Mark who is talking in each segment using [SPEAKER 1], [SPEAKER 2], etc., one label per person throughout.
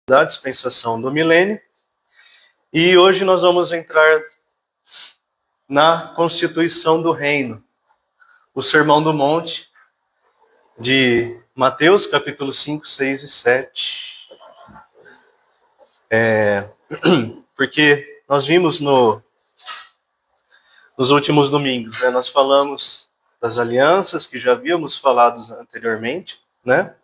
[SPEAKER 1] da dispensação do milênio. E hoje nós vamos entrar na constituição do reino, o Sermão do Monte de Mateus, capítulo 5, 6 e 7. Porque nós vimos nos últimos domingos, né, nós falamos das alianças que já havíamos falado anteriormente, né?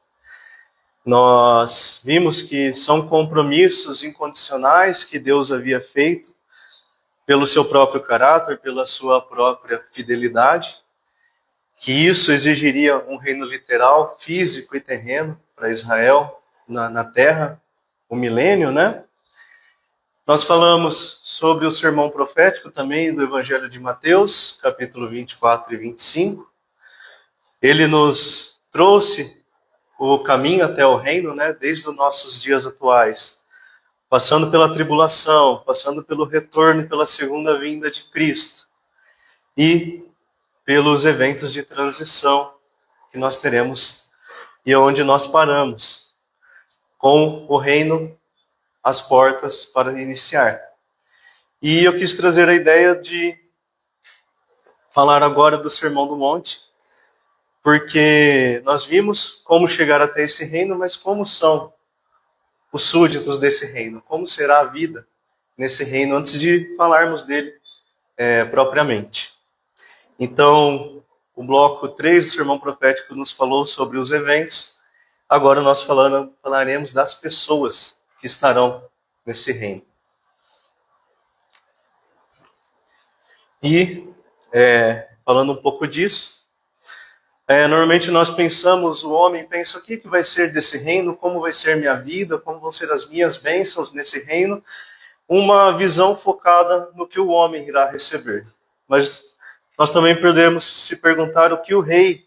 [SPEAKER 1] Nós vimos que são compromissos incondicionais que Deus havia feito pelo seu próprio caráter, pela sua própria fidelidade, que isso exigiria um reino literal, físico e terreno para Israel na terra, o milênio, né? Nós falamos sobre o sermão profético também do Evangelho de Mateus, capítulo 24 e 25. Ele nos trouxe o caminho até o reino, né, desde os nossos dias atuais, passando pela tribulação, passando pelo retorno e pela segunda vinda de Cristo, e pelos eventos de transição que nós teremos e onde nós paramos, com o reino às portas para iniciar. E eu quis trazer a ideia de falar agora do Sermão do Monte, porque nós vimos como chegar até esse reino, mas como são os súditos desse reino, como será a vida nesse reino, antes de falarmos dele propriamente. Então, o bloco 3 do Sermão Profético nos falou sobre os eventos, agora nós falaremos das pessoas que estarão nesse reino. E, falando um pouco disso, normalmente nós pensamos, o homem pensa, o que vai ser desse reino, como vai ser minha vida, como vão ser as minhas bênçãos nesse reino, uma visão focada no que o homem irá receber. Mas nós também podemos se perguntar o que o rei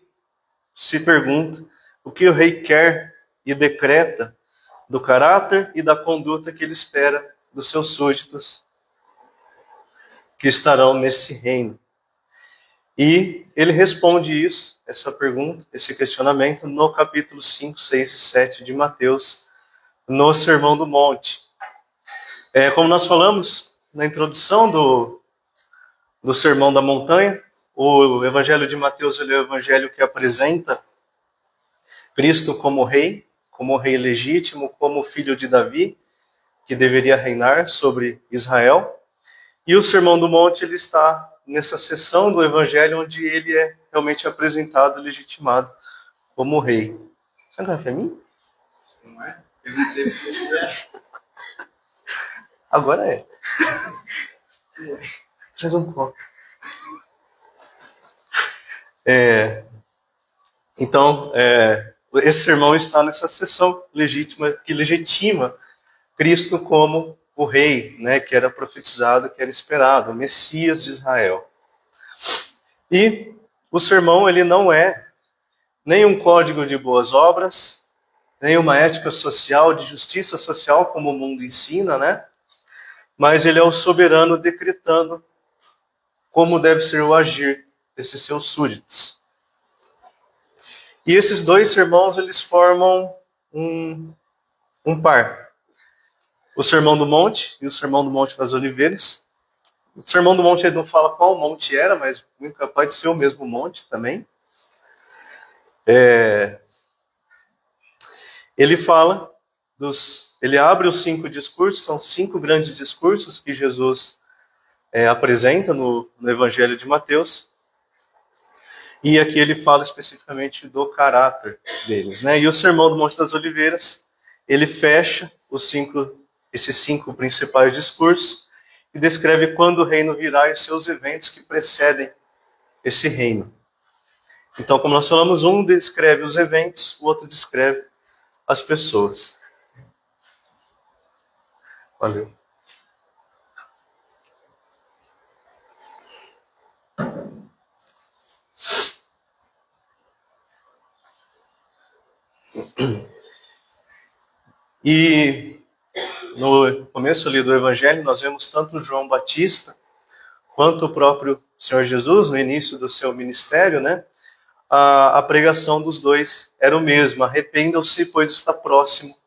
[SPEAKER 1] se pergunta, o que o rei quer e decreta do caráter e da conduta que ele espera dos seus súditos que estarão nesse reino. E ele responde isso, essa pergunta, esse questionamento, no capítulo 5, 6 e 7 de Mateus, no Sermão do Monte. Como nós falamos na introdução do Sermão da Montanha, o Evangelho de Mateus ele é o evangelho que apresenta Cristo como rei legítimo, como filho de Davi, que deveria reinar sobre Israel. E o Sermão do Monte ele está nessa seção do Evangelho onde ele é realmente apresentado, legitimado como rei. Você não quer para mim? Não é? Eu não sei se você quiser. Agora é. Faz um pouco. Então, esse sermão está nessa seção legítima, que legitima Cristo como o rei, né, que era profetizado, que era esperado, o Messias de Israel. E o sermão ele não é nem um código de boas obras, nem uma ética social, de justiça social, como o mundo ensina, né? Mas ele é o soberano decretando como deve ser o agir desses seus súditos. E esses dois sermãos, eles formam um par. O Sermão do Monte e o Sermão do Monte das Oliveiras. O Sermão do Monte ele não fala qual monte era, mas muito capaz de ser o mesmo monte também. Ele fala ele abre os 5 discursos, são 5 grandes discursos que Jesus apresenta no Evangelho de Mateus. E aqui ele fala especificamente do caráter deles, né? E o Sermão do Monte das Oliveiras, ele fecha esses 5 principais discursos e descreve quando o reino virá e seus eventos que precedem esse reino. Então, como nós falamos, um descreve os eventos, o outro descreve as pessoas. Valeu. E no começo ali do Evangelho, nós vemos tanto João Batista, quanto o próprio Senhor Jesus, no início do seu ministério, né? A pregação dos dois era o mesmo: arrependam-se, pois está próximo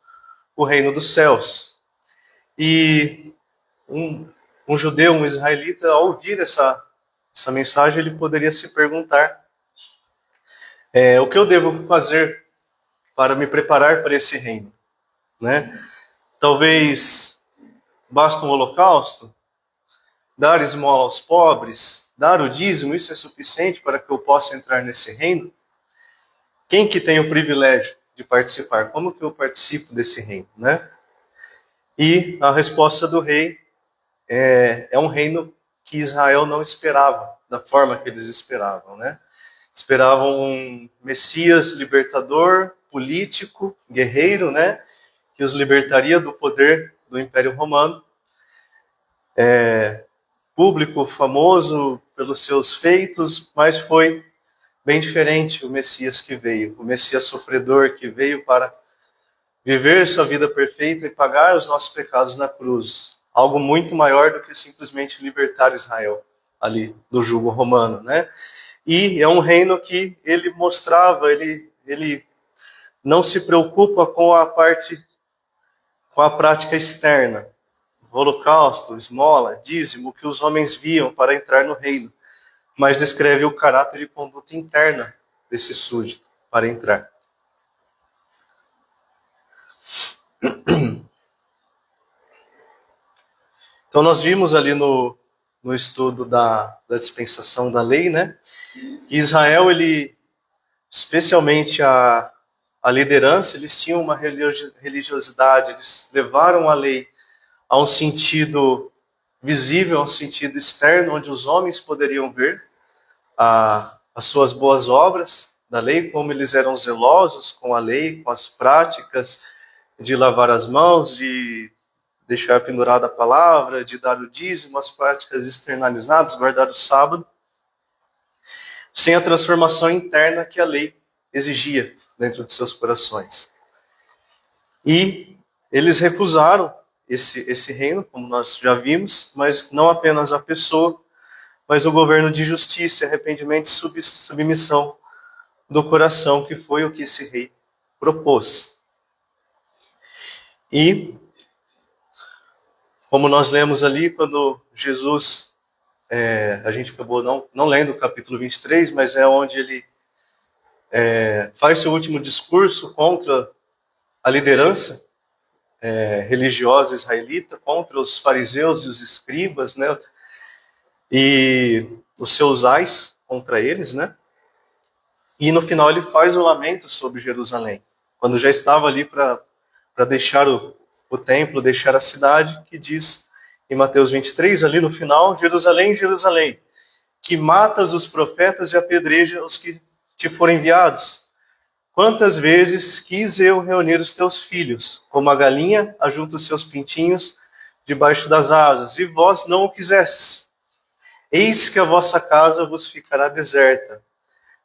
[SPEAKER 1] o reino dos céus. E um judeu, um israelita, ao ouvir essa mensagem, ele poderia se perguntar: o que eu devo fazer para me preparar para esse reino? Né? Talvez basta um holocausto, dar esmola aos pobres, dar o dízimo, isso é suficiente para que eu possa entrar nesse reino? Quem que tem o privilégio de participar? Como que eu participo desse reino? Né? E a resposta do rei é um reino que Israel não esperava, da forma que eles esperavam. Né? Esperavam um Messias libertador, político, guerreiro, né? Que os libertaria do poder do Império Romano. Público, famoso pelos seus feitos, mas foi bem diferente o Messias que veio. O Messias sofredor que veio para viver sua vida perfeita e pagar os nossos pecados na cruz. Algo muito maior do que simplesmente libertar Israel ali do jugo romano, né? E é um reino que ele mostrava, ele não se preocupa com a prática externa, holocausto, esmola, dízimo, que os homens viam para entrar no reino, mas descreve o caráter e conduta interna desse súdito para entrar. Então nós vimos ali no estudo da dispensação da lei, né, que Israel, especialmente a liderança, eles tinham uma religiosidade, eles levaram a lei a um sentido visível, a um sentido externo, onde os homens poderiam ver as suas boas obras da lei, como eles eram zelosos com a lei, com as práticas de lavar as mãos, de deixar pendurada a palavra, de dar o dízimo, as práticas externalizadas, guardar o sábado, sem a transformação interna que a lei exigia dentro de seus corações. E eles recusaram esse reino, como nós já vimos, mas não apenas a pessoa, mas o governo de justiça, arrependimento e submissão do coração, que foi o que esse rei propôs. E, como nós lemos ali, quando Jesus, a gente acabou não lendo o capítulo 23, mas é onde ele faz seu último discurso contra a liderança religiosa israelita, contra os fariseus e os escribas, né? E os seus ais contra eles, né? E no final ele faz o lamento sobre Jerusalém, quando já estava ali para deixar o templo, deixar a cidade, que diz em Mateus 23, ali no final: Jerusalém, Jerusalém, que matas os profetas e apedreja os que te foram enviados. Quantas vezes quis eu reunir os teus filhos, como a galinha ajunta os seus pintinhos debaixo das asas, e vós não o quisestes. Eis que a vossa casa vos ficará deserta.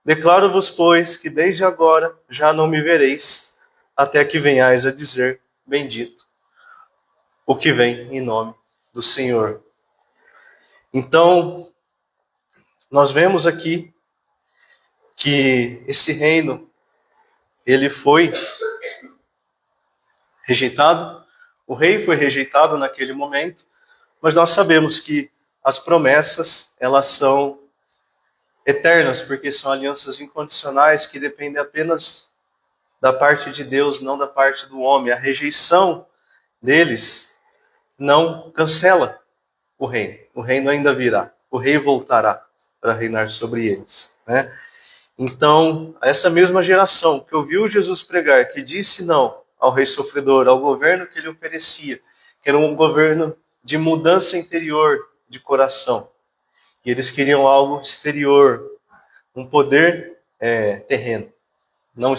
[SPEAKER 1] Declaro-vos, pois, que desde agora já não me vereis, até que venhais a dizer: bendito o que vem em nome do Senhor. Então, nós vemos aqui que esse reino, ele foi rejeitado, o rei foi rejeitado naquele momento, mas nós sabemos que as promessas, elas são eternas, porque são alianças incondicionais que dependem apenas da parte de Deus, não da parte do homem. A rejeição deles não cancela o reino. O reino ainda virá. O rei voltará para reinar sobre eles, né? Então, essa mesma geração que ouviu Jesus pregar, que disse não ao rei sofredor, ao governo que ele oferecia, que era um governo de mudança interior de coração, e eles queriam algo exterior, um poder terreno, não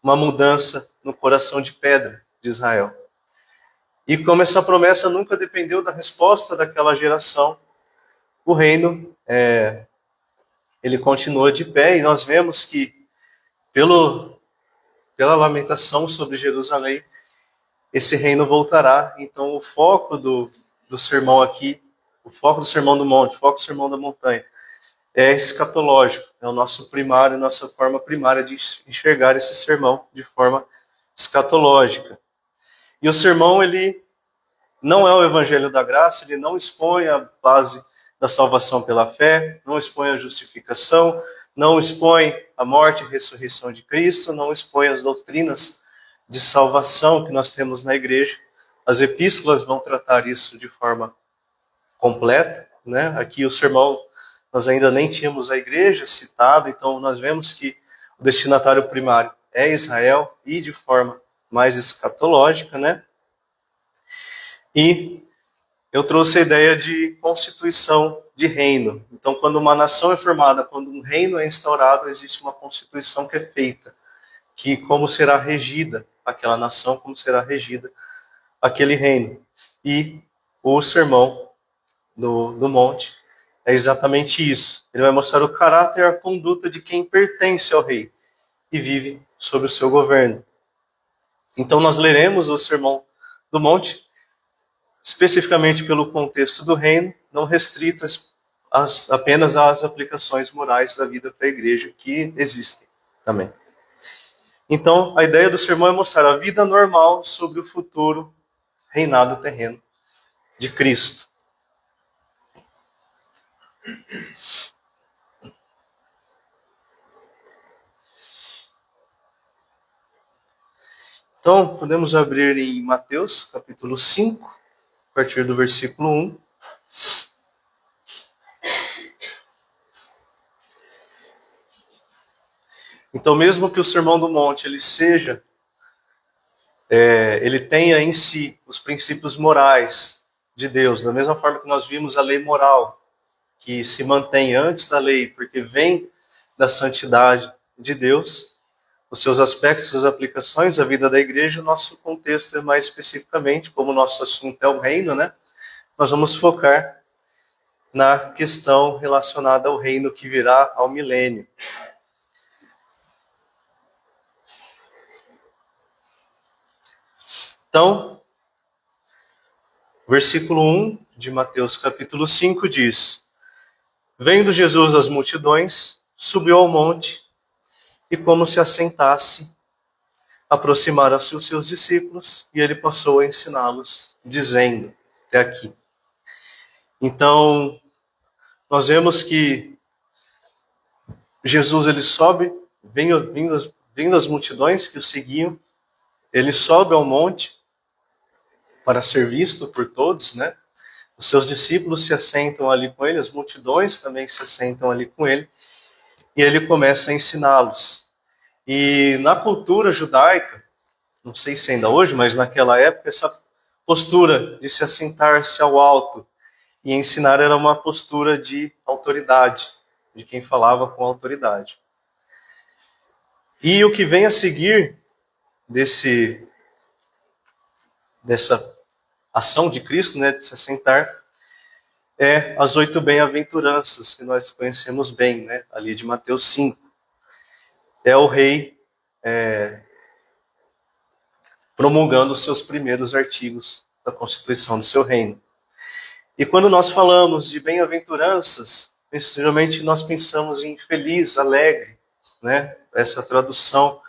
[SPEAKER 1] uma mudança no coração de pedra de Israel. E como essa promessa nunca dependeu da resposta daquela geração, o reino ele continua de pé, e nós vemos que pela lamentação sobre Jerusalém, esse reino voltará. Então o foco do sermão aqui, o foco do sermão do monte, o foco do sermão da montanha, é escatológico, é o nosso primário, nossa forma primária de enxergar esse sermão de forma escatológica. E o sermão, ele não é o evangelho da graça, ele não expõe a base da salvação pela fé, não expõe a justificação, não expõe a morte e ressurreição de Cristo, não expõe as doutrinas de salvação que nós temos na igreja. As epístolas vão tratar isso de forma completa, né? Aqui o sermão, nós ainda nem tínhamos a igreja citada, então nós vemos que o destinatário primário é Israel e de forma mais escatológica, né? E eu trouxe a ideia de constituição de reino. Então, quando uma nação é formada, quando um reino é instaurado, existe uma constituição que é feita, que como será regida aquela nação, como será regida aquele reino. E o sermão do monte é exatamente isso. Ele vai mostrar o caráter e a conduta de quem pertence ao rei e vive sob o seu governo. Então, nós leremos o sermão do monte especificamente pelo contexto do reino, não restritas apenas às aplicações morais da vida para a igreja, que existem também. Então, a ideia do sermão é mostrar a vida normal sobre o futuro reinado terreno de Cristo. Então, podemos abrir em Mateus, capítulo 5, a partir do versículo 1. Então, mesmo que o Sermão do Monte ele tenha em si os princípios morais de Deus, da mesma forma que nós vimos a lei moral, que se mantém antes da lei, porque vem da santidade de Deus, os seus aspectos, suas aplicações, a vida da igreja, o nosso contexto é mais especificamente, como o nosso assunto é o reino, né? Nós vamos focar na questão relacionada ao reino que virá ao milênio. Então, versículo 1 de Mateus capítulo 5 diz: Vendo Jesus as multidões, subiu ao monte e, como se assentasse, aproximaram-se os seus discípulos e ele passou a ensiná-los, dizendo, até aqui. Então, nós vemos que Jesus ele sobe, vindo as multidões que o seguiam, ele sobe ao monte para ser visto por todos, né? Os seus discípulos se assentam ali com ele, as multidões também se assentam ali com ele, e ele começa a ensiná-los. E na cultura judaica, não sei se ainda hoje, mas naquela época, essa postura de se assentar-se ao alto e ensinar era uma postura de autoridade, de quem falava com autoridade. E o que vem a seguir dessa ação de Cristo, né, de se assentar, é as 8 bem-aventuranças, que nós conhecemos bem, né, ali de Mateus 5. É o rei promulgando os seus primeiros artigos da Constituição do seu reino. E quando nós falamos de bem-aventuranças, geralmente nós pensamos em feliz, alegre, né? Essa tradução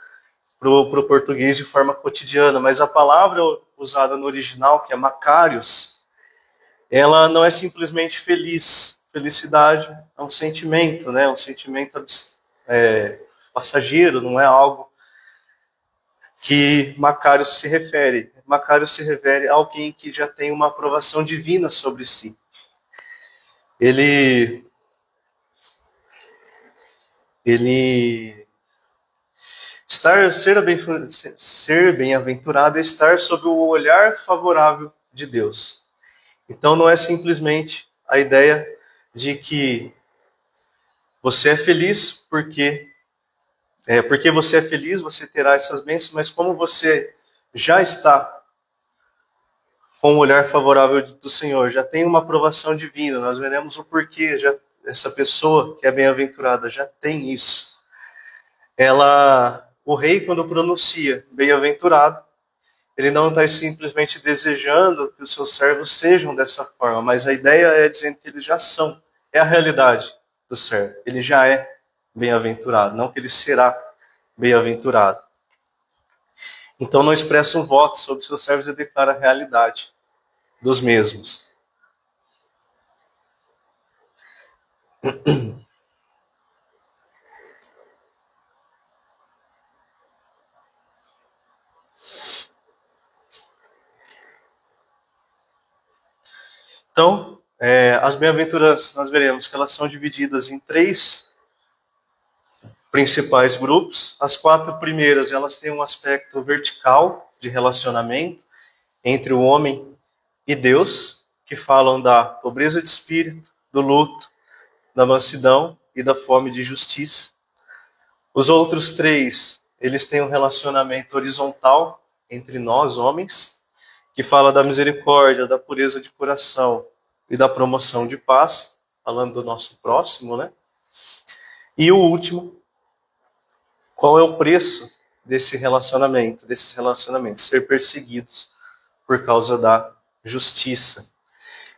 [SPEAKER 1] para o português de forma cotidiana, mas a palavra usada no original, que é Macarios, ela não é simplesmente feliz. Felicidade é um sentimento, né? Um sentimento passageiro, não é algo que Macarios se refere. Macarios se refere a alguém que já tem uma aprovação divina sobre si. Ele ser bem-aventurado é estar sob o olhar favorável de Deus. Então não é simplesmente a ideia de que você é feliz porque você é feliz, você terá essas bênçãos, mas como você já está com o olhar favorável do Senhor, já tem uma aprovação divina, nós veremos o porquê, essa pessoa que é bem-aventurada já tem isso. O rei, quando pronuncia bem-aventurado, ele não está simplesmente desejando que os seus servos sejam dessa forma, mas a ideia é dizendo que eles já são. É a realidade do servo. Ele já é bem-aventurado, não que ele será bem-aventurado. Então não expressa um voto sobre seus servos e declara a realidade dos mesmos. Então, as bem-aventuranças, nós veremos que elas são divididas em 3 principais grupos. As 4 primeiras, elas têm um aspecto vertical de relacionamento entre o homem e Deus, que falam da pobreza de espírito, do luto, da mansidão e da fome de justiça. Os outros 3, eles têm um relacionamento horizontal entre nós, homens, que fala da misericórdia, da pureza de coração e da promoção de paz, falando do nosso próximo, né? E o último, qual é o preço desses relacionamentos, ser perseguidos por causa da justiça.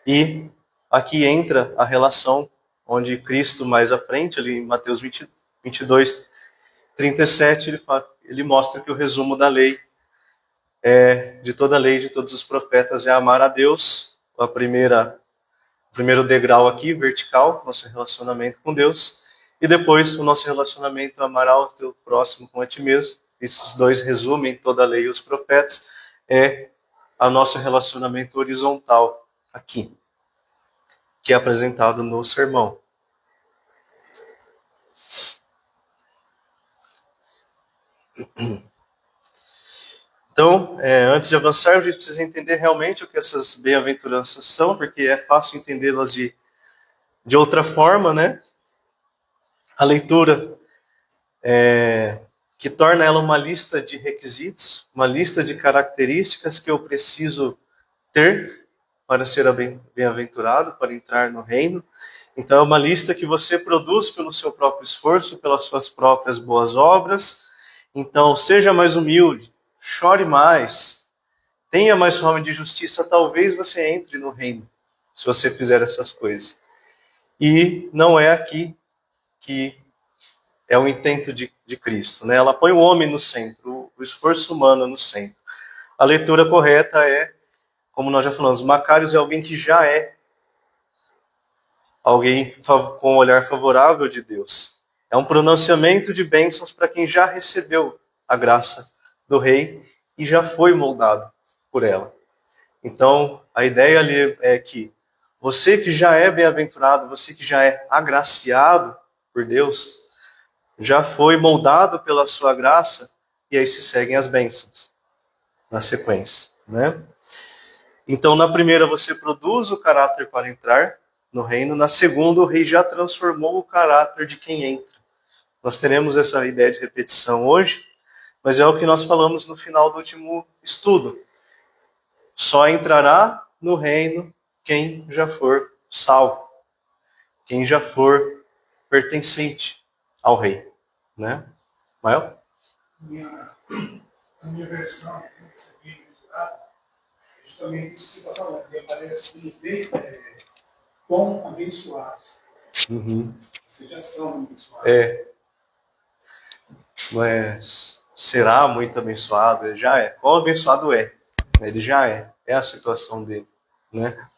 [SPEAKER 1] E aqui entra a relação onde Cristo, mais à frente, ali em Mateus 22, 37, ele mostra que o resumo da lei, de toda a lei, de todos os profetas, é amar a Deus. O primeiro degrau aqui, vertical, nosso relacionamento com Deus. E depois o nosso relacionamento, amar ao teu próximo como a ti mesmo. Esses 2 resumem toda a lei e os profetas. É o nosso relacionamento horizontal aqui, que é apresentado no sermão. Então, antes de avançar, a gente precisa entender realmente o que essas bem-aventuranças são, porque é fácil entendê-las de outra forma, né? A leitura que torna ela uma lista de requisitos, uma lista de características que eu preciso ter para ser bem-aventurado, para entrar no reino. Então, é uma lista que você produz pelo seu próprio esforço, pelas suas próprias boas obras. Então, seja mais humilde, chore mais, tenha mais fome de justiça, talvez você entre no reino, se você fizer essas coisas. E não é aqui que é o intento de Cristo, né? Ela põe o homem no centro, o esforço humano no centro. A leitura correta é, como nós já falamos, Macários é alguém que já é alguém com um olhar favorável de Deus. É um pronunciamento de bênçãos para quem já recebeu a graça do rei e já foi moldado por ela. Então, a ideia ali é que você que já é bem-aventurado, você que já é agraciado por Deus, já foi moldado pela sua graça, e aí se seguem as bênçãos na sequência, né? Então, na primeira, você produz o caráter para entrar no reino. Na segunda, o rei já transformou o caráter de quem entra. Nós teremos essa ideia de repetição hoje, mas é o que nós falamos no final do último estudo. Só entrará no reino quem já for salvo, quem já for pertencente ao rei, né? Mael?
[SPEAKER 2] A minha versão, justamente isso que você está falando, me aparece como bem com abençoados.
[SPEAKER 1] Uhum.
[SPEAKER 2] Vocês já são abençoados.
[SPEAKER 1] Mas será muito abençoado, ele já é. Quão abençoado é? Ele já é. É a situação dele, né?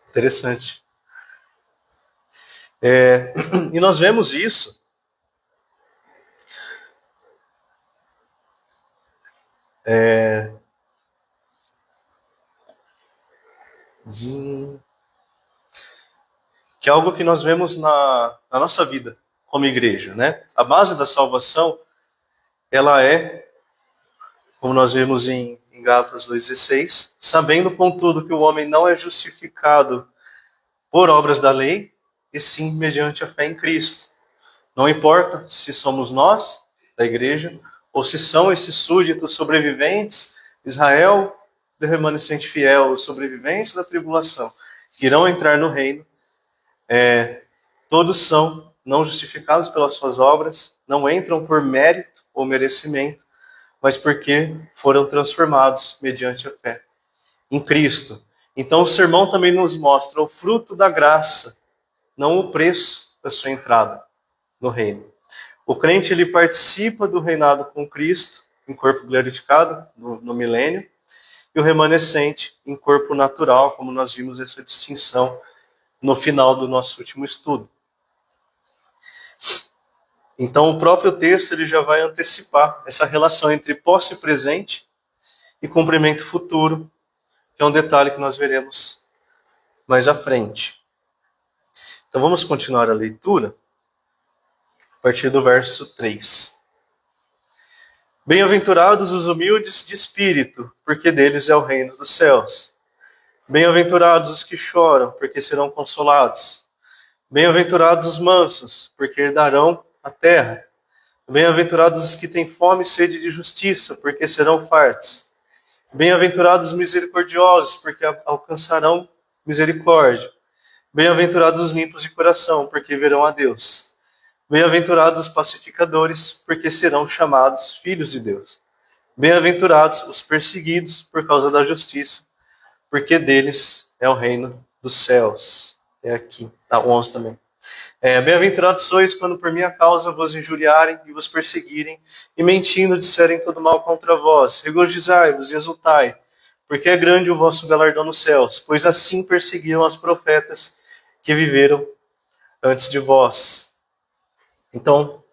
[SPEAKER 1] Interessante. E nós vemos isso que é algo que nós vemos na nossa vida como igreja, né? A base da salvação, ela é, como nós vemos em Gálatas 2,16, sabendo, contudo, que o homem não é justificado por obras da lei, e sim mediante a fé em Cristo. Não importa se somos nós, da igreja, ou se são esses súditos sobreviventes, Israel, do remanescente fiel, os sobreviventes da tribulação, que irão entrar no reino, todos são não justificados pelas suas obras, não entram por mérito ou merecimento, mas porque foram transformados mediante a fé em Cristo. Então o sermão também nos mostra o fruto da graça, não o preço da sua entrada no reino. O crente ele participa do reinado com Cristo, em corpo glorificado, no milênio, e o remanescente em corpo natural, como nós vimos essa distinção no final do nosso último estudo. Então, o próprio texto ele já vai antecipar essa relação entre posse presente e cumprimento futuro, que é um detalhe que nós veremos mais à frente. Então, vamos continuar a leitura a partir do verso 3. Bem-aventurados os humildes de espírito, porque deles é o reino dos céus. Bem-aventurados os que choram, porque serão consolados. Bem-aventurados os mansos, porque herdarão a terra. Bem-aventurados os que têm fome e sede de justiça, porque serão fartos. Bem-aventurados os misericordiosos, porque alcançarão misericórdia. Bem-aventurados os limpos de coração, porque verão a Deus. Bem-aventurados os pacificadores, porque serão chamados filhos de Deus. Bem-aventurados os perseguidos por causa da justiça, porque deles é o reino dos céus. É aqui, tá 11 também. Bem-aventurados sois quando por minha causa vos injuriarem e vos perseguirem, e mentindo disserem todo mal contra vós. Regozijai-vos e exultai, porque é grande o vosso galardão nos céus, pois assim perseguiram os profetas que viveram antes de vós. Então,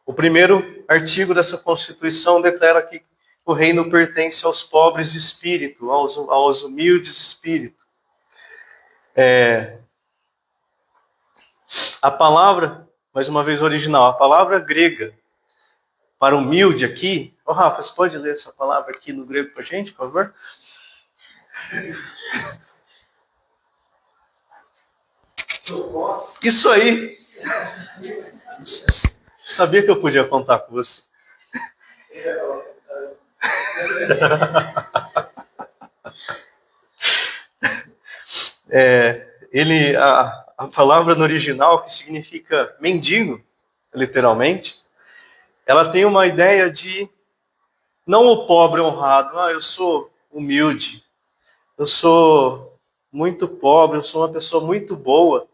[SPEAKER 1] o primeiro artigo dessa Constituição declara que o reino pertence aos pobres de espírito, aos humildes de espírito. A palavra, mais uma vez original, a palavra grega para humilde aqui... Rafa, você pode ler essa palavra aqui no grego para a gente, por favor? Isso aí! Sabia que eu podia contar com você. A palavra no original, que significa mendigo, literalmente, ela tem uma ideia de não o pobre honrado. Eu sou humilde, eu sou muito pobre, eu sou uma pessoa muito boa.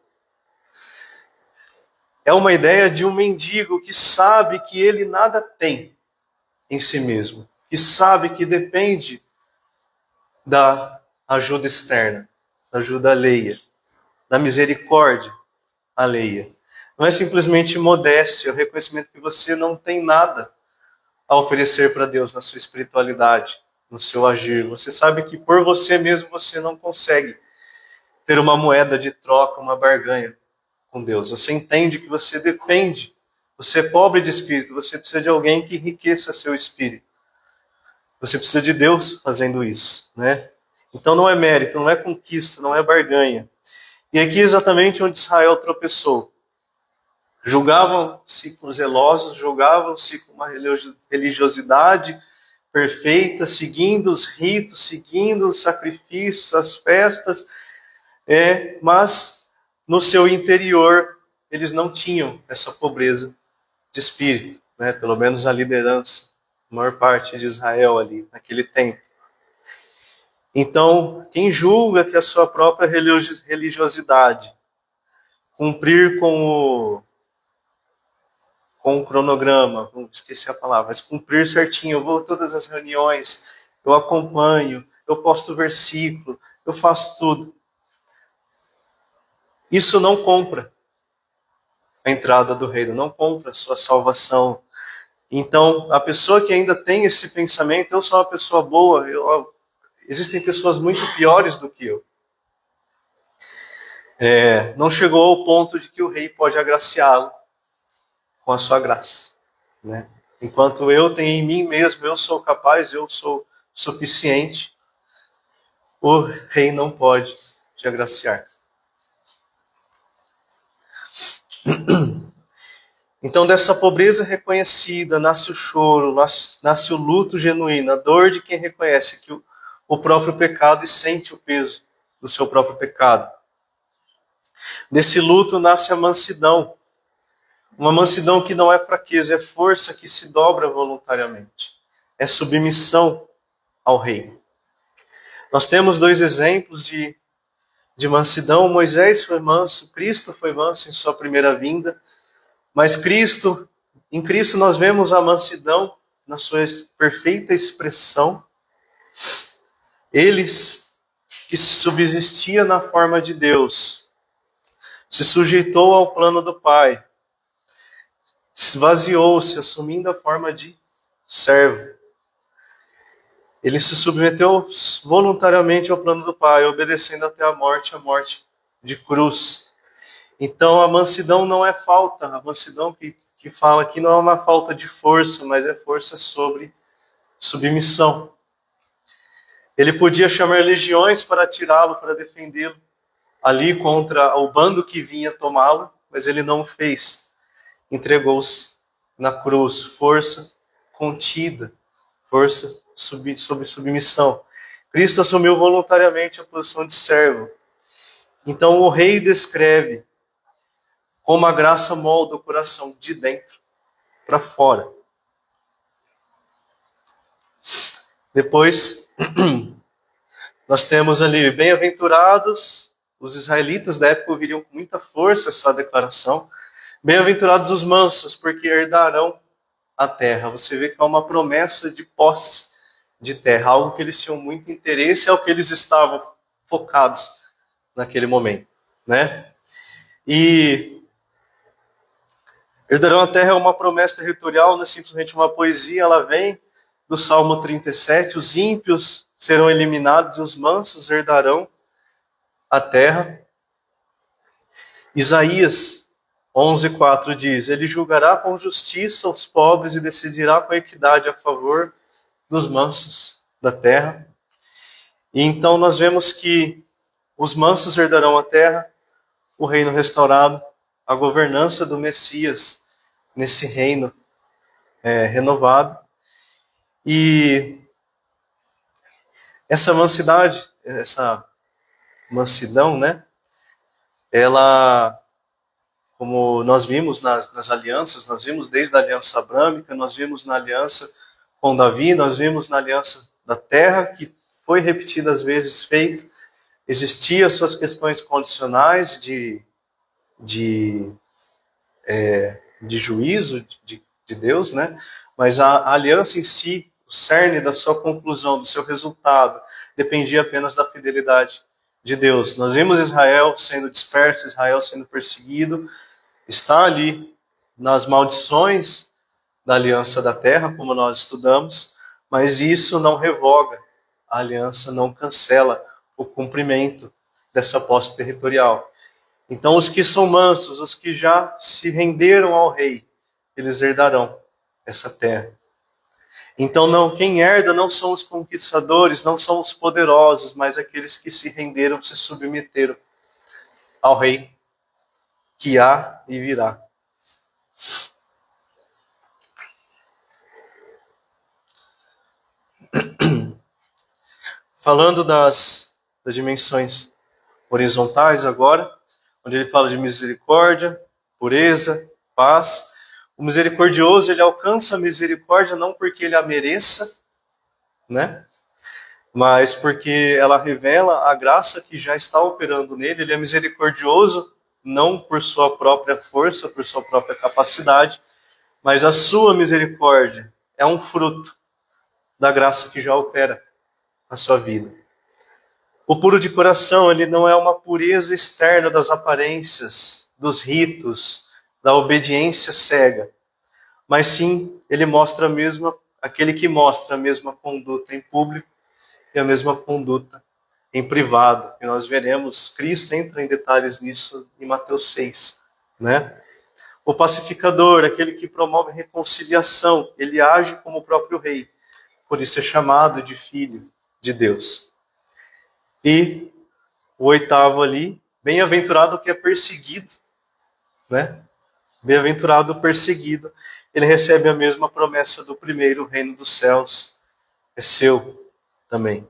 [SPEAKER 1] É uma ideia de um mendigo que sabe que ele nada tem em si mesmo, que sabe que depende da ajuda externa, da ajuda alheia, da misericórdia alheia. Não é simplesmente modéstia, é o reconhecimento que você não tem nada a oferecer para Deus na sua espiritualidade, no seu agir. Você sabe que por você mesmo você não consegue ter uma moeda de troca, uma barganha com Deus. Você entende que você depende, você é pobre de espírito, você precisa de alguém que enriqueça seu espírito. Você precisa de Deus fazendo isso, né? Então não é mérito, não é conquista, não é barganha. E aqui é exatamente onde Israel tropeçou. Julgavam-se com zelosos, julgavam-se com uma religiosidade perfeita, seguindo os ritos, seguindo os sacrifícios, as festas, mas no seu interior eles não tinham essa pobreza de espírito, né? Pelo menos a liderança, a maior parte de Israel ali, naquele tempo. Então, quem julga que a sua própria religiosidade, cumprir com o cronograma, esqueci a palavra, mas cumprir certinho, eu vou a todas as reuniões, eu acompanho, eu posto versículo, eu faço tudo. Isso não compra a entrada do reino, não compra a sua salvação. Então, a pessoa que ainda tem esse pensamento, eu sou uma pessoa boa, existem pessoas muito piores do que eu. Não chegou ao ponto de que o rei pode agraciá-lo com a sua graça, né? Enquanto eu tenho em mim mesmo, eu sou capaz, eu sou suficiente, o rei não pode te agraciar. Então, dessa pobreza reconhecida, nasce o choro, nasce o luto genuíno, a dor de quem reconhece que o próprio pecado e sente o peso do seu próprio pecado. Desse luto nasce a mansidão. Uma mansidão que não é fraqueza, é força que se dobra voluntariamente. É submissão ao rei. Nós temos dois exemplos de mansidão. Moisés foi manso, Cristo foi manso em sua primeira vinda. Mas Cristo, Em Cristo nós vemos a mansidão na sua perfeita expressão. Ele que subsistia na forma de Deus, se sujeitou ao plano do Pai, esvaziou-se, assumindo a forma de servo. Ele se submeteu voluntariamente ao plano do Pai, obedecendo até a morte de cruz. Então a mansidão não é falta, a mansidão que fala aqui não é uma falta de força, mas é força sobre submissão. Ele podia chamar legiões para tirá-lo, para defendê-lo ali contra o bando que vinha tomá-lo, mas ele não o fez. Entregou-se na cruz, força contida, força sob submissão. Cristo assumiu voluntariamente a posição de servo. Então o rei descreve como a graça molda o coração de dentro para fora. Depois, nós temos ali, bem-aventurados, os israelitas da época ouviriam com muita força essa declaração. Bem-aventurados os mansos, porque herdarão a terra. Você vê que é uma promessa de posse de terra, algo que eles tinham muito interesse, é o que eles estavam focados naquele momento, né? E herdarão a terra é uma promessa territorial, não é simplesmente uma poesia, ela vem do Salmo 37, os ímpios serão eliminados, os mansos herdarão a terra. Isaías 11:4 diz: ele julgará com justiça os pobres e decidirá com equidade a favor dos mansos da terra. E então nós vemos que os mansos herdarão a terra, o reino restaurado, a governança do Messias nesse reino renovado. E essa mansidão, né? Ela, como nós vimos nas alianças, nós vimos desde a aliança abrâmica, nós vimos na aliança com Davi, nós vimos na aliança da terra, que foi repetidas vezes feita, existiam suas questões condicionais de juízo de Deus, né? Mas a aliança em si, o cerne da sua conclusão, do seu resultado, dependia apenas da fidelidade de Deus. Nós vimos Israel sendo disperso, Israel sendo perseguido, está ali nas maldições da aliança da terra, como nós estudamos, mas isso não revoga a aliança, não cancela o cumprimento dessa posse territorial. Então os que são mansos, os que já se renderam ao rei, eles herdarão essa terra. Então quem herda não são os conquistadores, não são os poderosos, mas aqueles que se renderam, se submeteram ao rei que há e virá. Falando das dimensões horizontais agora, onde ele fala de misericórdia, pureza, paz. O misericordioso, ele alcança a misericórdia não porque ele a mereça, né? Mas porque ela revela a graça que já está operando nele. Ele é misericordioso não por sua própria força, por sua própria capacidade, mas a sua misericórdia é um fruto da graça que já opera na sua vida. O puro de coração, ele não é uma pureza externa das aparências, dos ritos, da obediência cega, mas sim, ele mostra aquele que mostra a mesma conduta em público e a mesma conduta em privado. E nós veremos, Cristo entra em detalhes nisso em Mateus 6, né? O pacificador, aquele que promove reconciliação, ele age como o próprio rei, por isso é chamado de filho de Deus. E o oitavo ali, bem-aventurado que é perseguido, né? Bem-aventurado o perseguido, ele recebe a mesma promessa do primeiro, o reino dos céus é seu também.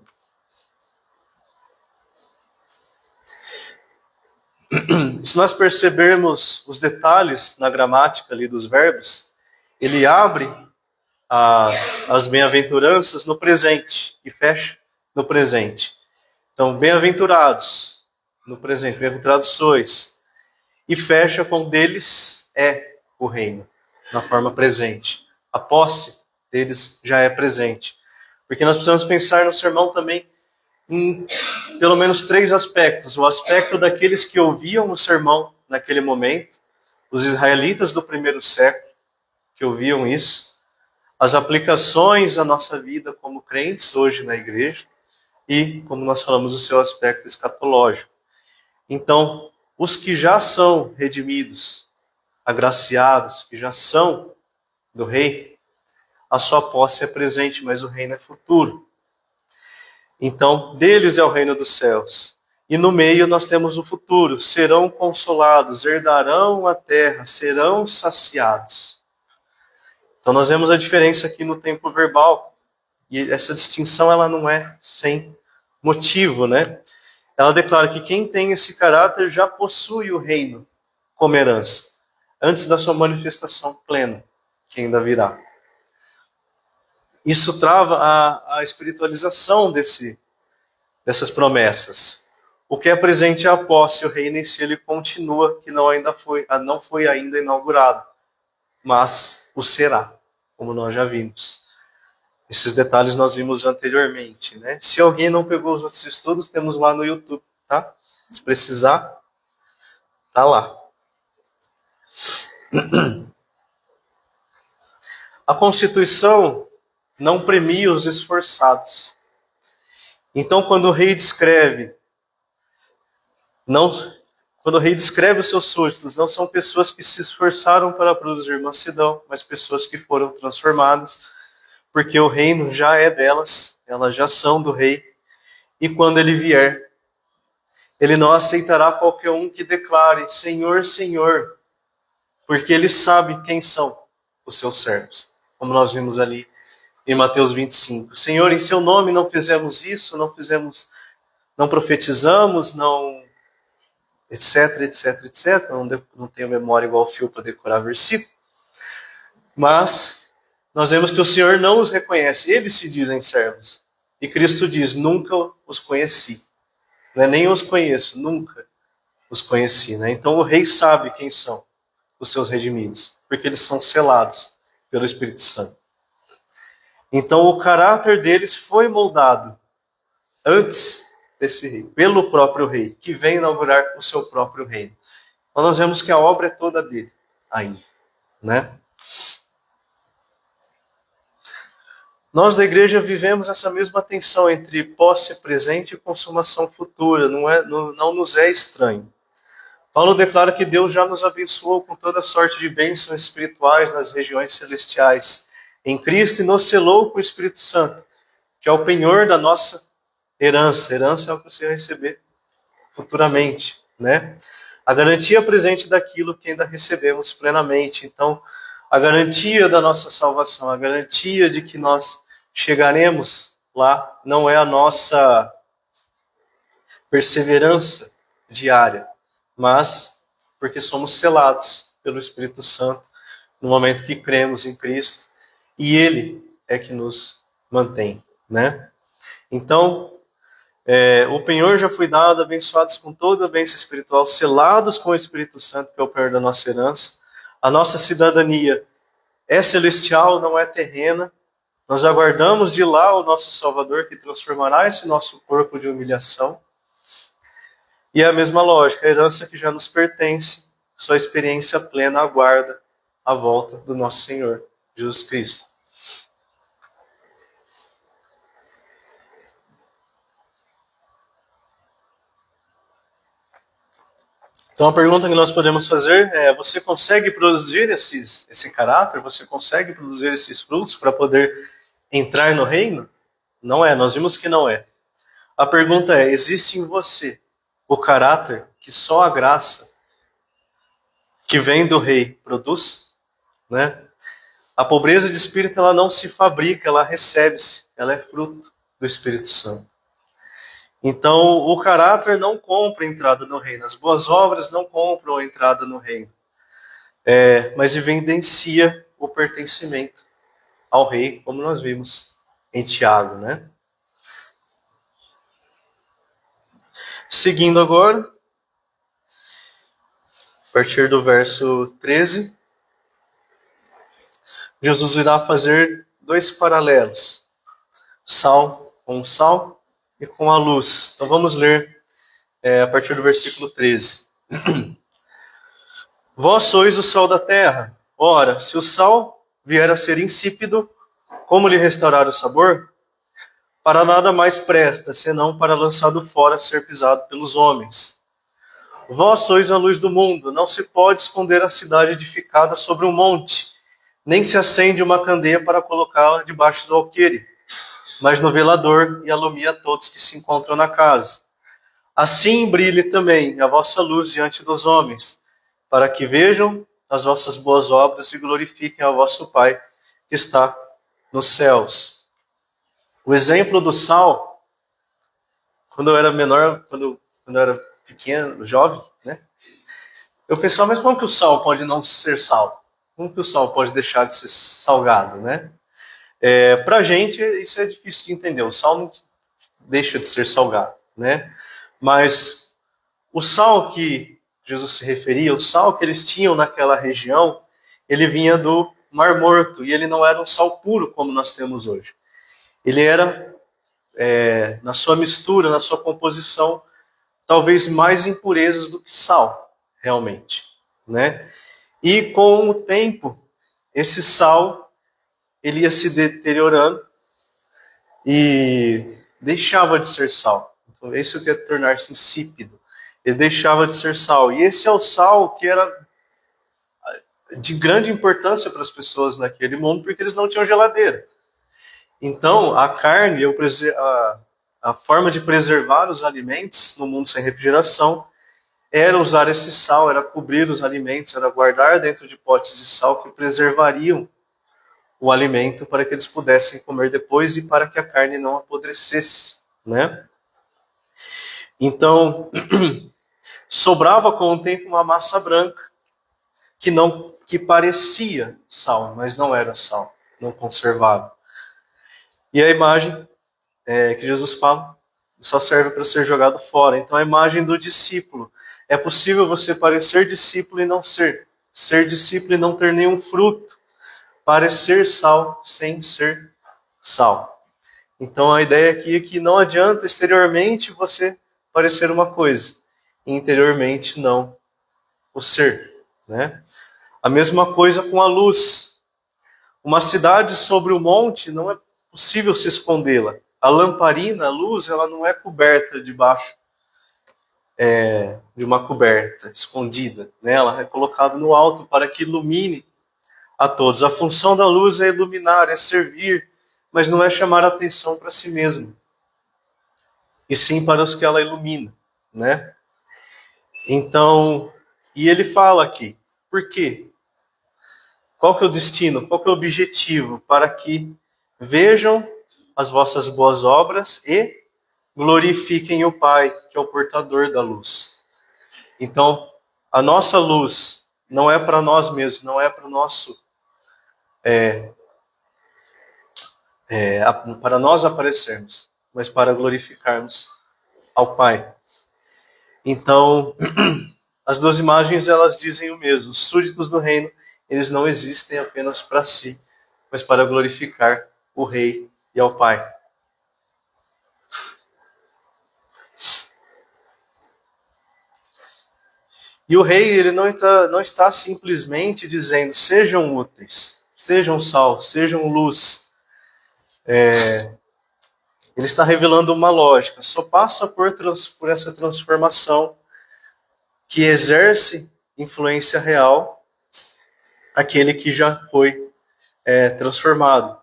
[SPEAKER 1] Se nós percebermos os detalhes na gramática ali dos verbos, ele abre as bem-aventuranças no presente e fecha no presente. Então, bem-aventurados no presente, bem-aventurados sois. E fecha com deles é o reino. na forma presente. A posse deles já é presente. Porque nós precisamos pensar no sermão também em pelo menos 3 aspectos. O aspecto daqueles que ouviam o sermão naquele momento, os israelitas do primeiro século, que ouviam isso, as aplicações à nossa vida como crentes hoje na igreja, e, como nós falamos, o seu aspecto escatológico. Então, os que já são redimidos, agraciados, que já são do rei, a sua posse é presente, mas o reino é futuro. Então, deles é o reino dos céus. E no meio nós temos o futuro. Serão consolados, herdarão a terra, serão saciados. Então nós vemos a diferença aqui no tempo verbal. E essa distinção ela não é sem motivo, né? Ela declara que quem tem esse caráter já possui o reino como herança, antes da sua manifestação plena, que ainda virá. Isso trava a espiritualização dessas promessas. O que é presente é a posse, o reino em si ele continua, que não foi ainda inaugurado, mas o será, como nós já vimos. Esses detalhes nós vimos anteriormente, né? Se alguém não pegou os outros estudos, temos lá no YouTube, tá? Se precisar, tá lá. A Constituição não premia os esforçados. Então, quando o rei descreve os seus súditos, não são pessoas que se esforçaram para produzir mansidão, mas pessoas que foram transformadas, porque o reino já é delas, elas já são do rei, e quando ele vier, ele não aceitará qualquer um que declare Senhor, Senhor, porque ele sabe quem são os seus servos, como nós vimos ali em Mateus 25. Senhor, em seu nome não fizemos isso, não profetizamos, não etc, etc, etc. Não tenho memória igual ao fio para decorar versículo. Mas nós vemos que o Senhor não os reconhece. Eles se dizem servos. E Cristo diz, nunca os conheci. Não é nem os conheço, nunca os conheci. Né? Então o rei sabe quem são os seus redimidos, porque eles são selados pelo Espírito Santo. Então o caráter deles foi moldado antes desse rei, pelo próprio rei, que vem inaugurar o seu próprio reino. Então nós vemos que a obra é toda dele ainda, né? Nós da igreja vivemos essa mesma tensão entre posse presente e consumação futura, não nos é estranho. Paulo declara que Deus já nos abençoou com toda sorte de bênçãos espirituais nas regiões celestiais em Cristo e nos selou com o Espírito Santo, que é o penhor da nossa herança. Herança é o que você vai receber futuramente, né? A garantia presente daquilo que ainda recebemos plenamente. Então, a garantia da nossa salvação, a garantia de que nós chegaremos lá, não é a nossa perseverança diária, mas porque somos selados pelo Espírito Santo no momento que cremos em Cristo, e Ele é que nos mantém, né? Então, o penhor já foi dado, abençoados com toda a bênção espiritual, selados com o Espírito Santo, que é o penhor da nossa herança. A nossa cidadania é celestial, não é terrena. Nós aguardamos de lá o nosso Salvador, que transformará esse nosso corpo de humilhação. E é a mesma lógica, a herança que já nos pertence, sua experiência plena aguarda a volta do nosso Senhor, Jesus Cristo. Então a pergunta que nós podemos fazer é, você consegue produzir esse caráter? Você consegue produzir esses frutos para poder entrar no reino? Não é, nós vimos que não é. A pergunta é, existe em você o caráter que só a graça que vem do rei produz? Né? A pobreza de espírito ela não se fabrica, ela recebe-se, ela é fruto do Espírito Santo. Então, o caráter não compra a entrada no reino. As boas obras não compram a entrada no reino. Mas evidencia o pertencimento ao rei, como nós vimos em Tiago, né? Seguindo agora, a partir do verso 13. Jesus irá fazer dois paralelos. Sal com o sal e com a luz. Então vamos ler a partir do versículo 13. Vós sois o sal da terra. Ora, se o sal vier a ser insípido, como lhe restaurar o sabor? Para nada mais presta, senão para lançado fora ser pisado pelos homens. Vós sois a luz do mundo. Não se pode esconder a cidade edificada sobre um monte, nem se acende uma candeia para colocá-la debaixo do alqueire, mas no velador, e alumia a todos que se encontram na casa. Assim brilhe também a vossa luz diante dos homens, para que vejam as vossas boas obras e glorifiquem ao vosso Pai que está nos céus. O exemplo do sal, quando eu era menor, quando eu era pequeno, jovem, né? Eu pensava, mas como que o sal pode não ser sal? Como que o sal pode deixar de ser salgado, né? Pra gente, isso é difícil de entender. O sal não deixa de ser salgado, né? Mas o sal que Jesus se referia, o sal que eles tinham naquela região, ele vinha do Mar Morto, e ele não era um sal puro como nós temos hoje. Ele era, na sua mistura, na sua composição, talvez mais impurezas do que sal, realmente, né? E com o tempo, esse sal, ele ia se deteriorando e deixava de ser sal. Então, isso que é tornar-se insípido. Ele deixava de ser sal. E esse é o sal que era de grande importância para as pessoas naquele mundo, porque eles não tinham geladeira. Então, a carne, a forma de preservar os alimentos no mundo sem refrigeração era usar esse sal, era cobrir os alimentos, era guardar dentro de potes de sal que preservariam o alimento para que eles pudessem comer depois e para que a carne não apodrecesse, né? Então, sobrava com o tempo uma massa branca que parecia sal, mas não era sal, não conservava. E a imagem que Jesus fala só serve para ser jogado fora. Então, a imagem do discípulo. É possível você parecer discípulo e não ser. Ser discípulo e não ter nenhum fruto. Parecer sal sem ser sal. Então, a ideia aqui é que não adianta exteriormente você parecer uma coisa, e interiormente não o ser, né? A mesma coisa com a luz. Uma cidade sobre o monte não é possível se escondê-la. A lamparina, a luz, ela não é coberta debaixo de uma coberta, escondida, né? Ela é colocada no alto para que ilumine a todos. A função da luz é iluminar, é servir, mas não é chamar a atenção para si mesmo, e sim para os que ela ilumina, né? Então, e ele fala aqui, por quê? Qual que é o destino? Qual que é o objetivo? Para que vejam as vossas boas obras e glorifiquem o Pai, que é o portador da luz. Então, a nossa luz não é para nós mesmos, não é para o nosso para nós aparecermos, mas para glorificarmos ao Pai. Então, as duas imagens elas dizem o mesmo. Os súditos do reino, eles não existem apenas para si, mas para glorificar o Rei e ao Pai. E o Rei, ele não está simplesmente dizendo, sejam úteis, sejam sal, sejam luz. Ele está revelando uma lógica. Só passa por essa transformação que exerce influência real aquele que já foi transformado.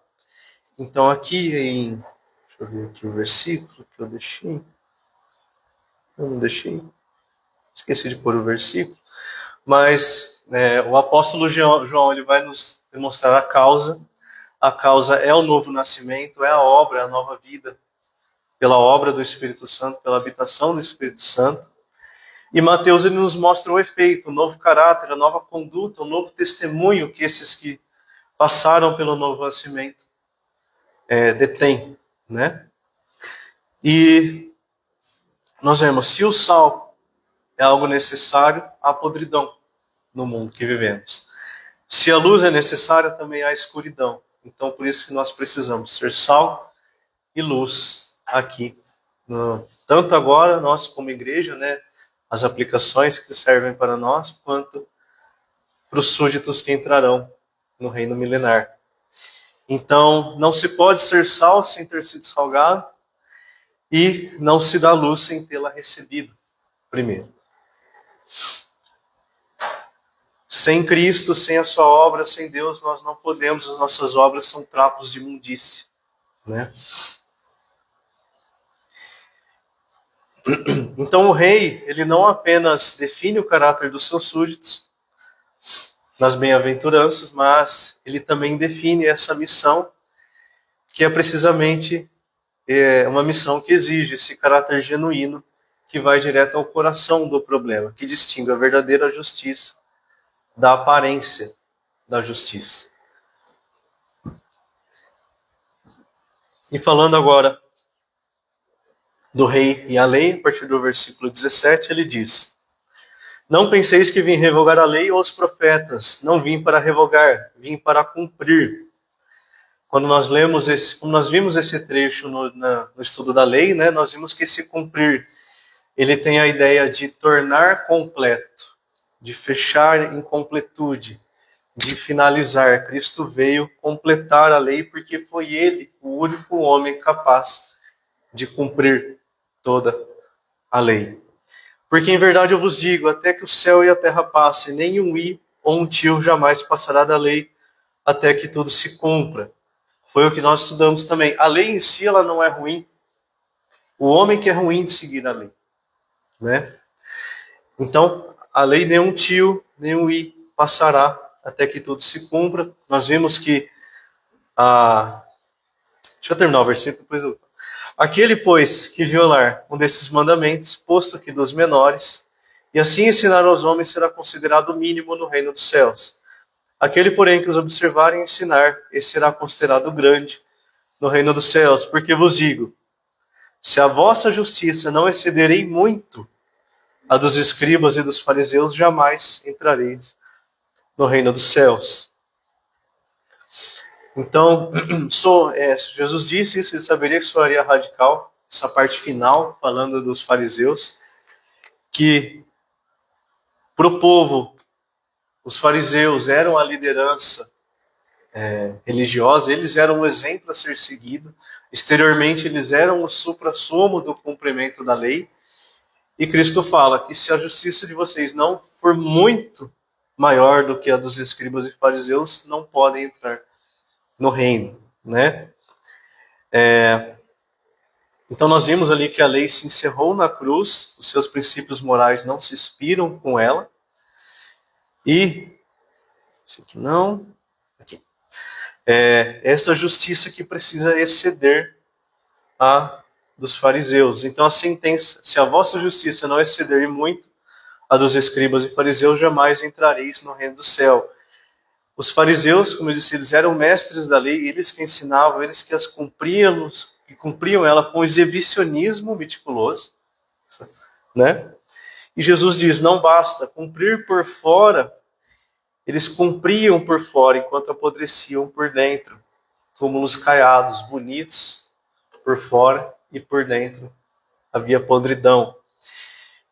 [SPEAKER 1] Então aqui deixa eu ver aqui o versículo que eu deixei. Eu não deixei. Esqueci de pôr o versículo. Mas o apóstolo João ele vai nos demonstrar a causa. A causa é o novo nascimento, é a obra, é a nova vida. Pela obra do Espírito Santo, pela habitação do Espírito Santo. E Mateus ele nos mostra o efeito, o novo caráter, a nova conduta, o novo testemunho que esses que passaram pelo novo nascimento detêm, né? E nós vemos, se o sal é algo necessário, há podridão no mundo que vivemos. Se a luz é necessária, também há escuridão. Então, por isso que nós precisamos ser sal e luz aqui. Tanto agora, nós como igreja, né, as aplicações que servem para nós, quanto para os súditos que entrarão no reino milenar. Então, não se pode ser sal sem ter sido salgado, e não se dá luz sem tê-la recebido primeiro. Sem Cristo, sem a sua obra, sem Deus, nós não podemos, as nossas obras são trapos de imundície, né? Então o rei, ele não apenas define o caráter dos seus súditos nas bem-aventuranças, mas ele também define essa missão, que é precisamente uma missão que exige esse caráter genuíno, que vai direto ao coração do problema, que distingue a verdadeira justiça da aparência da justiça. E falando agora do rei e a lei, a partir do versículo 17, ele diz: Não penseis que vim revogar a lei ou os profetas, não vim para revogar, vim para cumprir. Quando nós vimos esse trecho no estudo da lei, né, nós vimos que esse cumprir, ele tem a ideia de tornar completo, de fechar em completude, de finalizar. Cristo veio completar a lei porque foi ele o único homem capaz de cumprir toda a lei. Porque em verdade eu vos digo, até que o céu e a terra passem, nem um i ou um tio jamais passará da lei, até que tudo se cumpra. Foi o que nós estudamos também. A lei em si, ela não é ruim. O homem que é ruim de seguir a lei, né? Então, a lei nem um tio, nem um i passará, até que tudo se cumpra. Nós vimos que deixa eu terminar o versículo, depois eu... Aquele, pois, que violar um desses mandamentos, posto que dos menores, e assim ensinar aos homens, será considerado o mínimo no reino dos céus. Aquele, porém, que os observar e ensinar, esse será considerado grande no reino dos céus. Porque vos digo, se a vossa justiça não excederei muito a dos escribas e dos fariseus, jamais entrareis no reino dos céus. Então, Jesus disse isso, ele saberia que soaria radical, essa parte final, falando dos fariseus, que para o povo, os fariseus eram a liderança religiosa, eles eram um exemplo a ser seguido, exteriormente eles eram o suprassumo do cumprimento da lei, e Cristo fala que se a justiça de vocês não for muito maior do que a dos escribas e fariseus, não podem entrar no reino, né? Então nós vimos ali que a lei se encerrou na cruz, os seus princípios morais não se expiram com ela, e isso aqui não, aqui. Essa justiça que precisa exceder a dos fariseus. Então a sentença, se a vossa justiça não exceder muito a dos escribas e fariseus, jamais entrareis no reino do céu. Os fariseus, como eu disse, eles eram mestres da lei, eles que ensinavam, eles que as cumpriam, e cumpriam ela com exibicionismo meticuloso, né? E Jesus diz, não basta cumprir por fora, eles cumpriam por fora, enquanto apodreciam por dentro, túmulos caiados, bonitos por fora, e por dentro havia podridão.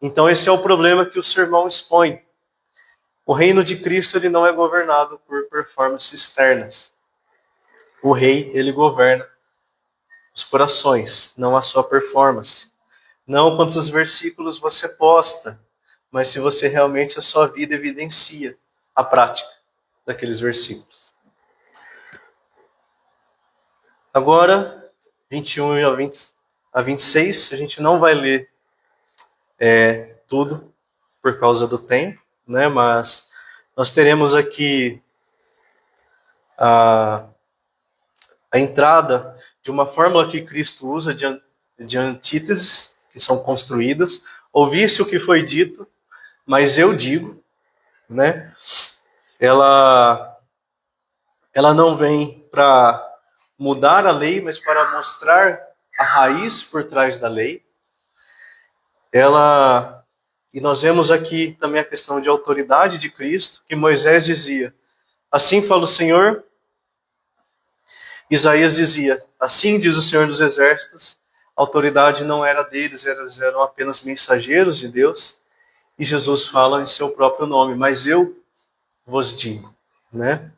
[SPEAKER 1] Então esse é o problema que o sermão expõe. O reino de Cristo, ele não é governado por performances externas. O rei, ele governa os corações, não a sua performance. Não quantos versículos você posta, mas se você realmente a sua vida evidencia a prática daqueles versículos. Agora, 21 a 26, a gente não vai ler tudo por causa do tempo, né? Mas nós teremos aqui a entrada de uma fórmula que Cristo usa de antíteses que são construídas. Ouvisse o que foi dito, mas eu digo, né? Ela não vem para mudar a lei, mas para mostrar a raiz por trás da lei. E nós vemos aqui também a questão de autoridade de Cristo, que Moisés dizia, Assim fala o Senhor. Isaías dizia, assim diz o Senhor dos Exércitos, a autoridade não era deles, eles eram apenas mensageiros de Deus. E Jesus fala em seu próprio nome, mas eu vos digo, né?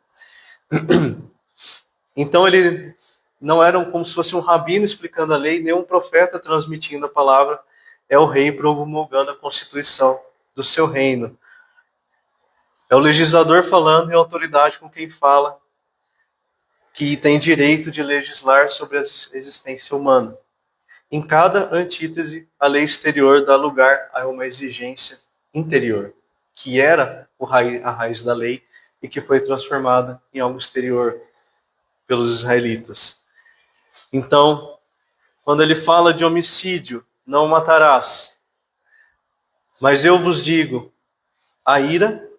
[SPEAKER 1] Então ele não era como se fosse um rabino explicando a lei, nem um profeta transmitindo a palavra, é o rei promulgando a constituição do seu reino. É o legislador falando e a autoridade com quem fala, que tem direito de legislar sobre a existência humana. Em cada antítese, a lei exterior dá lugar a uma exigência interior, que era a raiz da lei e que foi transformada em algo exterior pelos israelitas. Então, quando ele fala de homicídio, não matarás. Mas eu vos digo, a ira,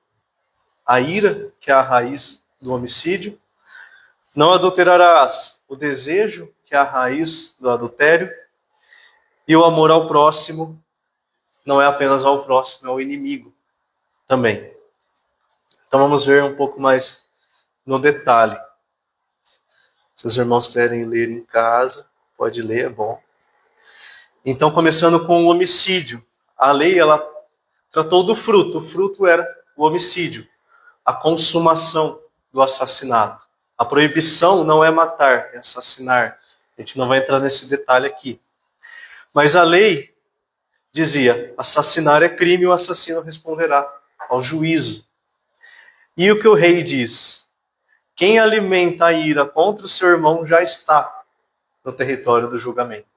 [SPEAKER 1] que é a raiz do homicídio, não adulterarás, o desejo, que é a raiz do adultério, e o amor ao próximo, não é apenas ao próximo, é ao inimigo também. Então vamos ver um pouco mais no detalhe. Se os irmãos quiserem ler em casa, pode ler, é bom. Então, começando com o homicídio. A lei, ela tratou do fruto. O fruto era o homicídio, a consumação do assassinato. A proibição não é matar, é assassinar. A gente não vai entrar nesse detalhe aqui. Mas a lei dizia, assassinar é crime, o assassino responderá ao juízo. E o que o rei diz? Quem alimenta a ira contra o seu irmão já está no território do julgamento.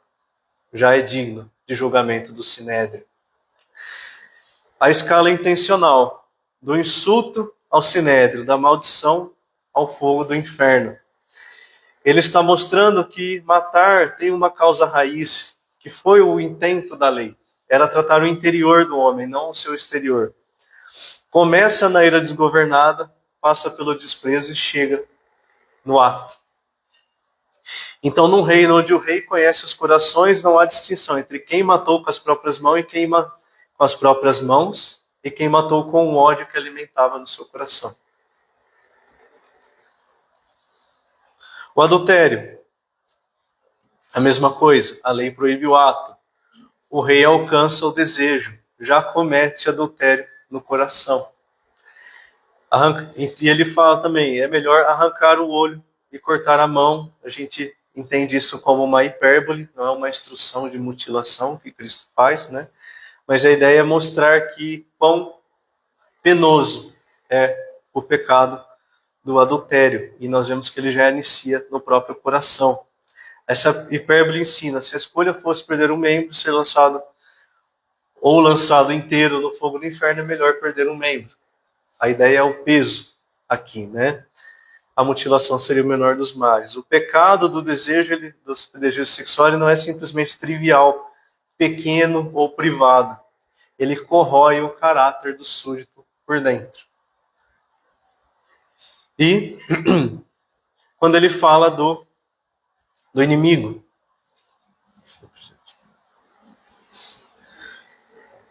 [SPEAKER 1] Já é digno de julgamento do sinédrio. A escala intencional, do insulto ao sinédrio, da maldição ao fogo do inferno. Ele está mostrando que matar tem uma causa raiz, que foi o intento da lei. Era tratar o interior do homem, não o seu exterior. Começa na ira desgovernada, passa pelo desprezo e chega no ato. Então, num reino onde o rei conhece os corações, não há distinção entre quem matou com as próprias mãos e quem matou com o ódio que alimentava no seu coração. O adultério, a mesma coisa, a lei proíbe o ato. O rei alcança o desejo, já comete adultério no coração. E ele fala também, é melhor arrancar o olho e cortar a mão. A gente entende isso como uma hipérbole, não é uma instrução de mutilação que Cristo faz, né? Mas a ideia é mostrar que quão penoso é o pecado do adultério. E nós vemos que ele já inicia no próprio coração. Essa hipérbole ensina, se a escolha fosse perder um membro, ser lançado inteiro no fogo do inferno, é melhor perder um membro. A ideia é o peso aqui, né? A mutilação seria o menor dos males. O pecado do desejo sexual não é simplesmente trivial, pequeno ou privado. Ele corrói o caráter do súdito por dentro. E quando ele fala do inimigo,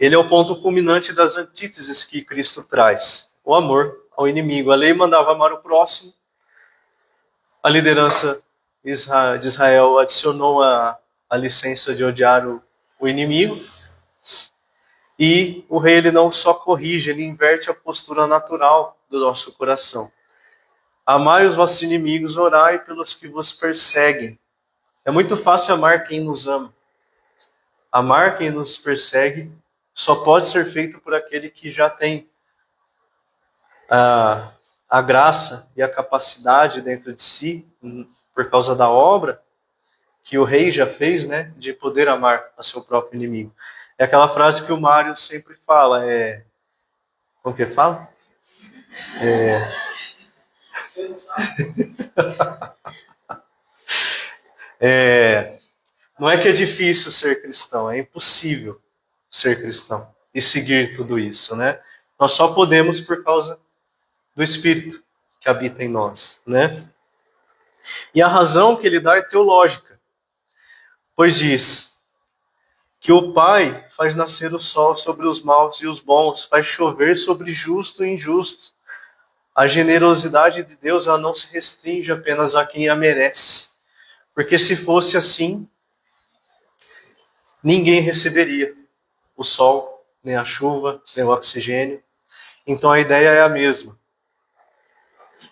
[SPEAKER 1] ele é o ponto culminante das antíteses que Cristo traz. O amor ao inimigo. A lei mandava amar o próximo. A liderança de Israel adicionou a licença de odiar o inimigo. E o rei ele não só corrige, ele inverte a postura natural do nosso coração. Amai os vossos inimigos, orai pelos que vos perseguem. É muito fácil amar quem nos ama. Amar quem nos persegue só pode ser feito por aquele que já tem a graça e a capacidade dentro de si, por causa da obra que o rei já fez, né, de poder amar a seu próprio inimigo. É aquela frase que o Mário sempre fala, como que fala? Não é que é difícil ser cristão, é impossível ser cristão e seguir tudo isso, né? Nós só podemos por causa do Espírito que habita em nós, né? E a razão que ele dá é teológica, pois diz que o Pai faz nascer o sol sobre os maus e os bons, faz chover sobre justo e injusto. A generosidade de Deus, ela não se restringe apenas a quem a merece. Porque se fosse assim, ninguém receberia o sol, nem a chuva, nem o oxigênio. Então a ideia é a mesma.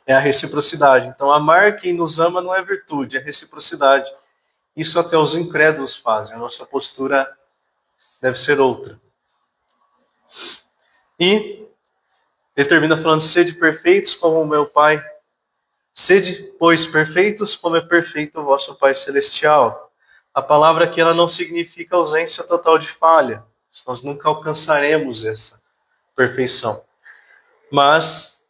[SPEAKER 1] É a reciprocidade. Então amar quem nos ama não é virtude, é reciprocidade. Isso até os incrédulos fazem. A nossa postura deve ser outra. E ele termina falando, sede perfeitos como o meu Pai. Sede, pois, perfeitos como é perfeito o vosso Pai Celestial. A palavra aqui ela não significa ausência total de falha. Nós nunca alcançaremos essa perfeição. Mas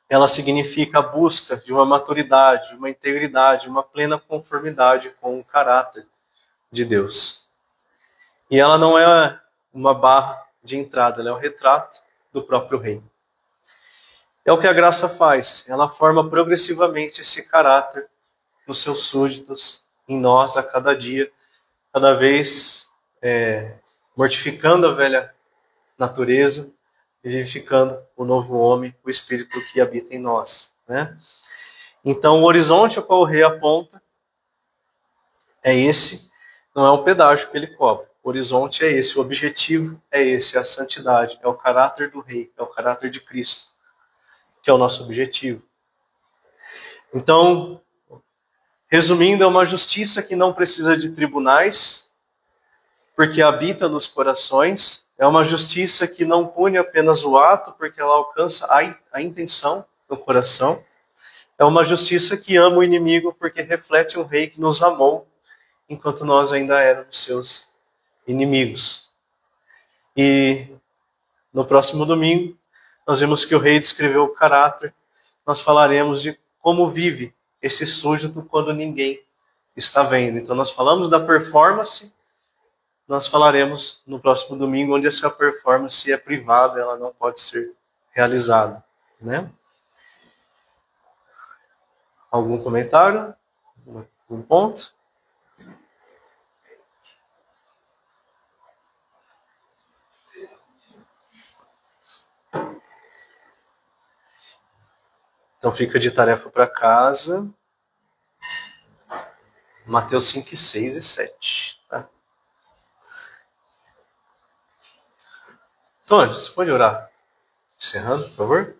[SPEAKER 1] ela significa a busca de uma maturidade, de uma integridade, uma plena conformidade com o caráter de Deus. E ela não é uma barra de entrada, ela é o retrato do próprio Rei. É o que a graça faz. Ela forma progressivamente esse caráter nos seus súditos, em nós, a cada dia, cada vez mortificando a velha natureza e vivificando o novo homem, o Espírito que habita em nós. Né? Então, o horizonte ao qual o Rei aponta é esse, não é um pedágio que ele cobra. O horizonte é esse, o objetivo é esse, é a santidade, é o caráter do Rei, é o caráter de Cristo, que é o nosso objetivo. Então, resumindo, é uma justiça que não precisa de tribunais, porque habita nos corações. É uma justiça que não pune apenas o ato, porque ela alcança a intenção no coração. É uma justiça que ama o inimigo, porque reflete um rei que nos amou, enquanto nós ainda éramos seus inimigos. E no próximo domingo, nós vemos que o rei descreveu o caráter. Nós falaremos de como vive esse súdito quando ninguém está vendo. Então nós falamos da performance, nós falaremos no próximo domingo onde essa performance é privada, ela não pode ser realizada. Né? Algum comentário? Algum ponto? Então fica de tarefa para casa. Mateus 5, 6 e 7. Tá? Antônio, você pode orar? Encerrando, por favor?